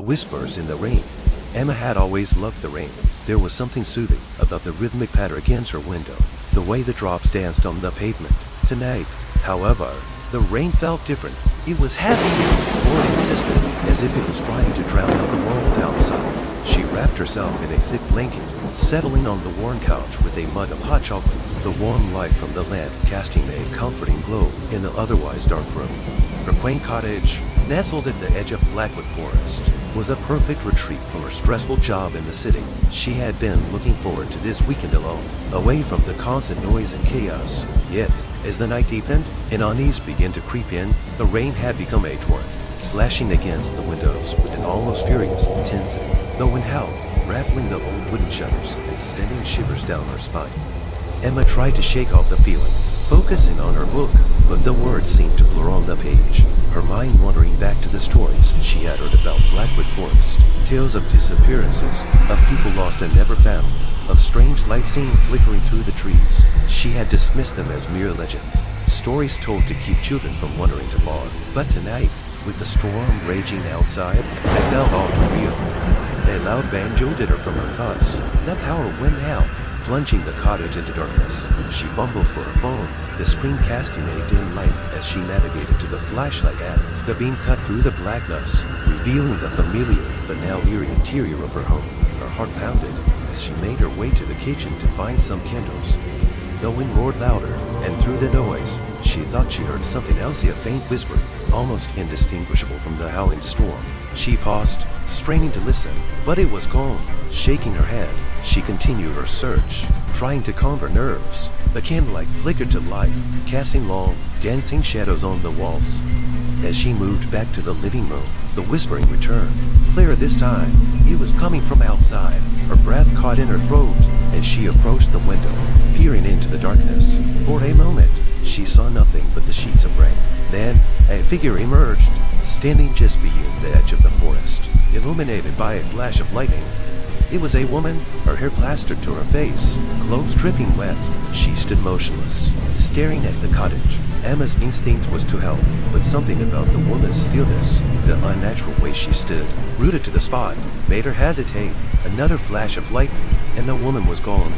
whispers in the rain. Emma had always loved the rain. There was something soothing about the rhythmic patter against her window, the way the drops danced on the pavement. Tonight, however, the rain felt different. It was heavy, more insistent, as if it was trying to drown out the world outside. She wrapped herself in a thick blanket, settling on the worn couch with a mug of hot chocolate, the warm light from the lamp casting a comforting glow in the otherwise dark room. Her quaint cottage, nestled at the edge of Blackwood Forest, was a perfect retreat from her stressful job in the city. She had been looking forward to this weekend alone, away from the constant noise and chaos. Yet, as the night deepened and unease began to creep in, the rain had become a torrent, slashing against the windows with an almost furious intensity. The wind howled, rattling the old wooden shutters and sending shivers down her spine. Emma tried to shake off the feeling, focusing on her book, but the words seemed to blur on the page, her mind wandering back to the stories she had heard about Blackwood Forest, tales of disappearances, of people lost and never found, of strange lights seen flickering through the trees. She had dismissed them as mere legends, stories told to keep children from wandering too far. But tonight, with the storm raging outside, it felt all too real. A loud bang jolted her from her thoughts. The power went out, plunging the cottage into darkness. She fumbled for her phone, the screen casting a dim light as she navigated to the flashlight app. The beam cut through the blackness, revealing the familiar but now eerie interior of her home. Her heart pounded as she made her way to the kitchen to find some candles. The wind roared louder, and through the noise, she thought she heard something else, a faint whisper, almost indistinguishable from the howling storm. She paused, straining to listen, but it was gone. Shaking her head, she continued her search, trying to calm her nerves. The candlelight flickered to life, casting long, dancing shadows on the walls. As she moved back to the living room, the whispering returned. Clearer this time, it was coming from outside. Her breath caught in her throat as she approached the window, peering into the darkness. For a moment, she saw nothing but the sheets of rain. Then, a figure emerged, standing just beyond the edge of the forest, illuminated by a flash of lightning. It was a woman, her hair plastered to her face, clothes dripping wet. She stood motionless, staring at the cottage. Emma's instinct was to help, but something about the woman's stillness, the unnatural way she stood, rooted to the spot, made her hesitate. Another flash of lightning, and the woman was gone.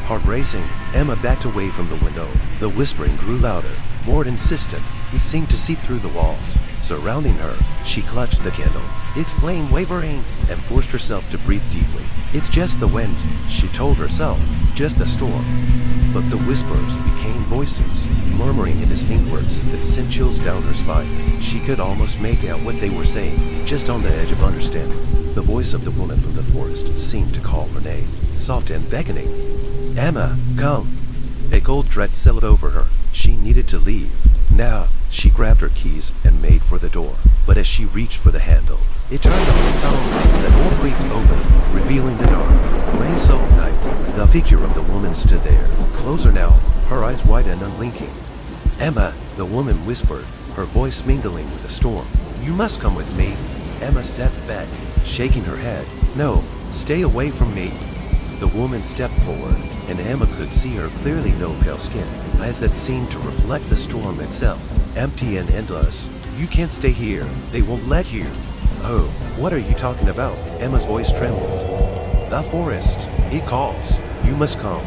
Heart racing, Emma backed away from the window. The whispering grew louder, more insistent. It seemed to seep through the walls. Surrounding her, she clutched the candle, its flame wavering, and forced herself to breathe deeply. It's just the wind, she told herself, just a storm. But the whispers became voices, murmuring indistinct words that sent chills down her spine. She could almost make out what they were saying, just on the edge of understanding. The voice of the woman from the forest seemed to call her name, soft and beckoning. Emma, come. A cold dread settled over her. She needed to leave. Now, she grabbed her keys and made for the door. But as she reached for the handle, it turned on its own. The door creaked open, revealing the dark, rain-soaked night. The figure of the woman stood there, closer now, her eyes wide and unblinking. Emma, the woman whispered, her voice mingling with the storm. You must come with me. Emma stepped back, shaking her head. No, stay away from me. The woman stepped forward, and Emma could see her clearly, no pale skin, eyes that seemed to reflect the storm itself, empty and endless. You can't stay here. They won't let you. Oh, what are you talking about? Emma's voice trembled. The forest. It calls. You must come.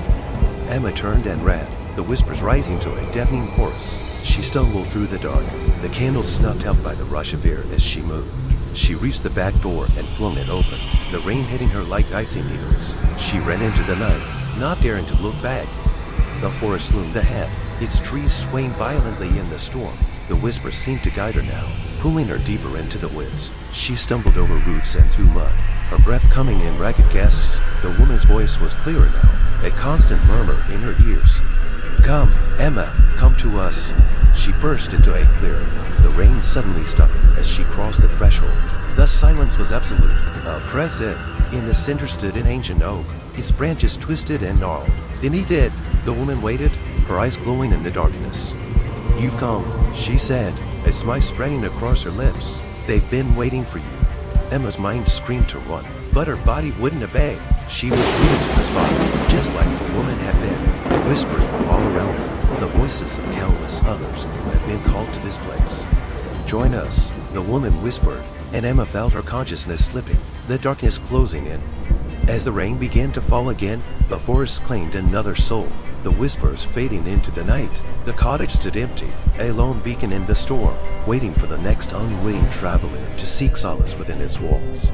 Emma turned and ran, the whispers rising to a deafening chorus. She stumbled through the dark, the candle snuffed out by the rush of air as she moved. She reached the back door and flung it open, the rain hitting her like icy needles. She ran into the night, not daring to look back. The forest loomed ahead, its trees swaying violently in the storm. The whispers seemed to guide her now, pulling her deeper into the woods. She stumbled over roots and through mud, her breath coming in ragged gasps. The woman's voice was clearer now, a constant murmur in her ears. Come, Emma, come to us. She burst into a clearing. The rain suddenly stopped as she crossed the threshold. The silence was absolute, oppressive. In the center stood an ancient oak, its branches twisted and gnarled. Beneath it, the woman waited, her eyes glowing in the darkness. You've come, she said, a smile spreading across her lips. They've been waiting for you. Emma's mind screamed to run, but her body wouldn't obey. She was rooted to the spot, just like the woman had been. The whispers were all around her, the voices of countless others who had been called to this place. "Join us," the woman whispered, and Emma felt her consciousness slipping, the darkness closing in. As the rain began to fall again, the forest claimed another soul, the whispers fading into the night. The cottage stood empty, a lone beacon in the storm, waiting for the next unwilling traveler to seek solace within its walls.